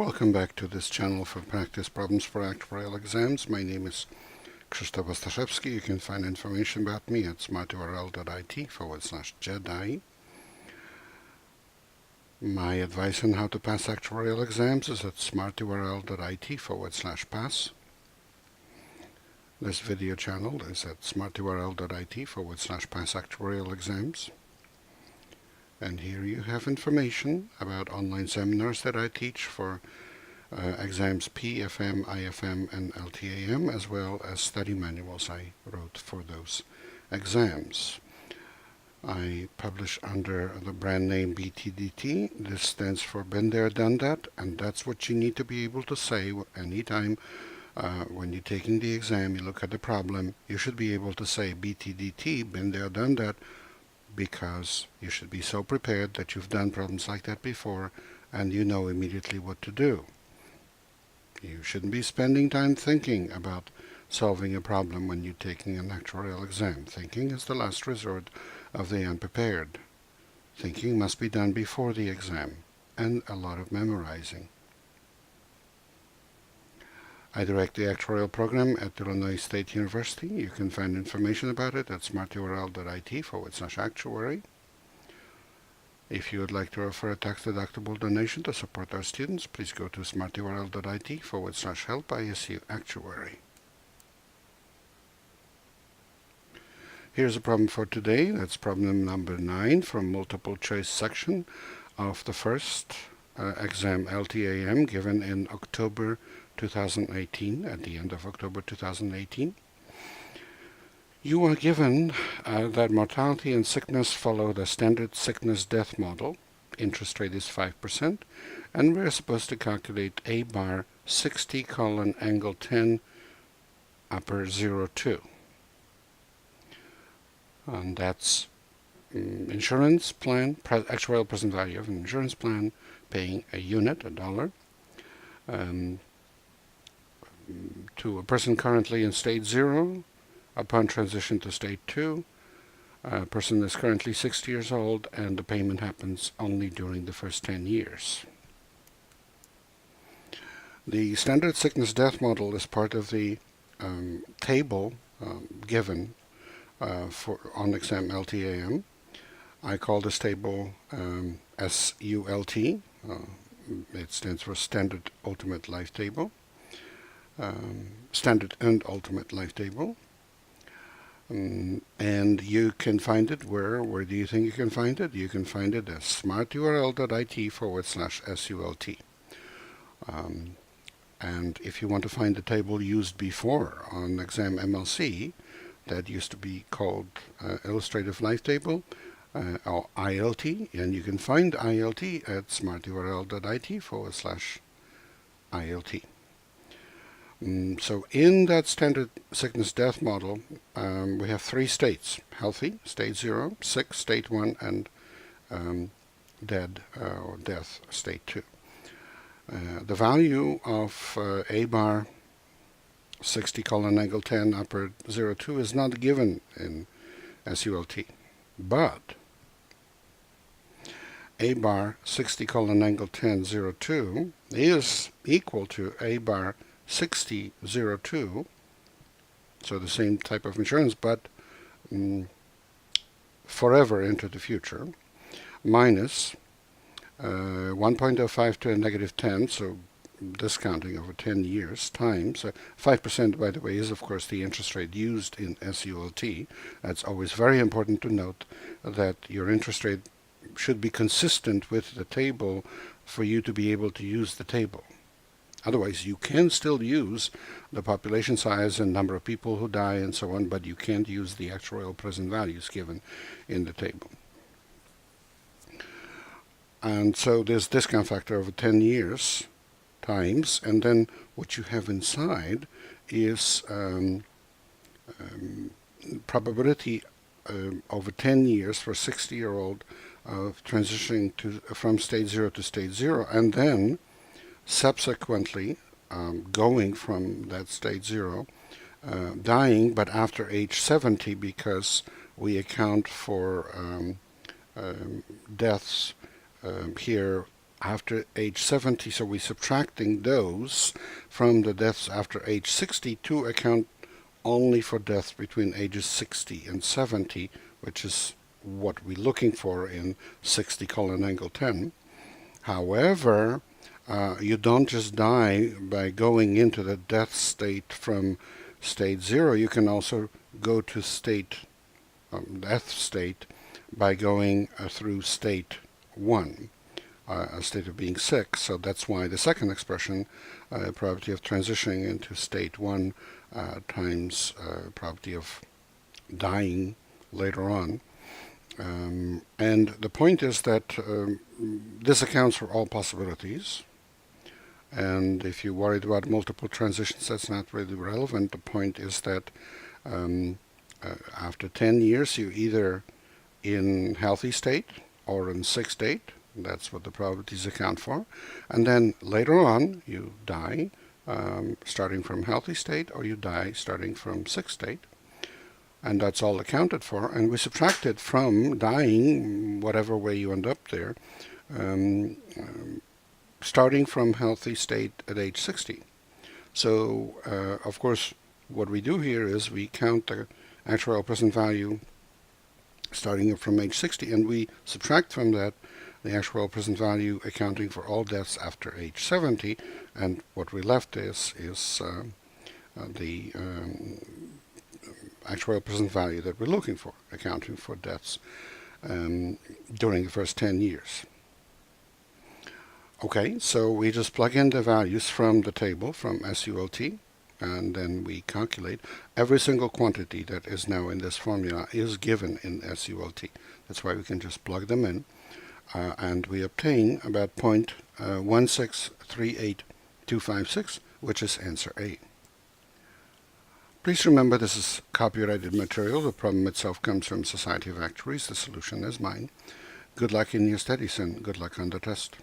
Welcome back to this channel for practice problems for actuarial exams. My name is Krzysztof Ostaszewski. You can find information about me at smarturl.it/Jedi. My advice on how to pass actuarial exams is at smarturl.it/pass. This video channel is at smarturl.it/pass actuarial exams. And here you have information about online seminars that I teach for exams PFM, IFM, and LTAM, as well as study manuals I wrote for those exams. I publish under the brand name BTDT. This stands for Been There, Done That, and that's what you need to be able to say anytime when you're taking the exam, you look at the problem, you should be able to say BTDT, Been There, Done That, because you should be so prepared that you've done problems like that before and you know immediately what to do. You shouldn't be spending time thinking about solving a problem when you're taking an actuarial exam. Thinking is the last resort of the unprepared. Thinking must be done before the exam, and a lot of memorizing. I direct the actuarial program at Illinois State University. You can find information about it at smarturl.it/actuary. If you would like to offer a tax-deductible donation to support our students, please go to smarturl.it/help-ISU-actuary. Here's a problem for today. That's problem number 9 from multiple choice section of the first exam LTAM given in October 2018, at the end of October 2018. You are given that mortality and sickness follow the standard sickness-death model. Interest rate is 5%, and we're supposed to calculate A bar 60 : angle 10 upper 02. And that's insurance plan, actuarial present value of an insurance plan, paying a unit, a dollar, to a person currently in state 0. Upon transition to state 2, a person is currently 60 years old, and the payment happens only during the first 10 years. The standard sickness-death model is part of the table given on exam LTAM. I call this table SULT. It stands for Standard Ultimate Life Table. Standard and Ultimate Life Table. And you can find it where do you think you can find it? You can find it at smarturl.it/SULT. And if you want to find the table used before on exam MLC, that used to be called Illustrative Life Table, or ILT, and you can find ILT at smarturl.it/ILT. So in that standard sickness-death model, we have 3 states: healthy, state 0, sick, state 1, and dead or death, state 2. The value of A bar 60 : angle 10 upper 02 is not given in SULT, but A bar 60 : angle 10 02 is equal to A bar 6002, so the same type of insurance, but forever into the future, minus 1.05 to a negative 10, so discounting over 10 years, times 5%, by the way, is of course the interest rate used in SULT. That's always very important to note, that your interest rate should be consistent with the table for you to be able to use the table. Otherwise, you can still use the population size and number of people who die and so on, but you can't use the actuarial present values given in the table. And so there's discount factor over 10 years times, and then what you have inside is probability over 10 years for a 60-year-old of transitioning from state 0 to state 0, and then subsequently going from that state 0, dying, but after age 70, because we account for deaths here after age 70, so we're subtracting those from the deaths after age 60 to account only for deaths between ages 60 and 70, which is what we're looking for in 60 colon angle 10. However, you don't just die by going into the death state from state 0. You can also go to death state by going through state 1, a state of being sick. So that's why the second expression, probability of transitioning into state 1 times probability of dying later on. And the point is that this accounts for all possibilities. And if you're worried about multiple transitions, that's not really relevant. The point is that after 10 years, you're either in healthy state or in sick state. That's what the probabilities account for. And then later on, you die starting from healthy state, or you die starting from sick state. And that's all accounted for. And we subtracted from dying, whatever way you end up there, starting from healthy state at age 60. So, of course, what we do here is we count the actuarial present value starting from age 60, and we subtract from that the actuarial present value accounting for all deaths after age 70, and what we left is the actuarial present value that we're looking for, accounting for deaths during the first 10 years. Okay, so we just plug in the values from the table, from SULT, and then we calculate every single quantity that is now in this formula is given in SULT. That's why we can just plug them in, and we obtain about 0.1638256, which is answer A. Please remember this is copyrighted material. The problem itself comes from Society of Actuaries. The solution is mine. Good luck in your studies and good luck on the test.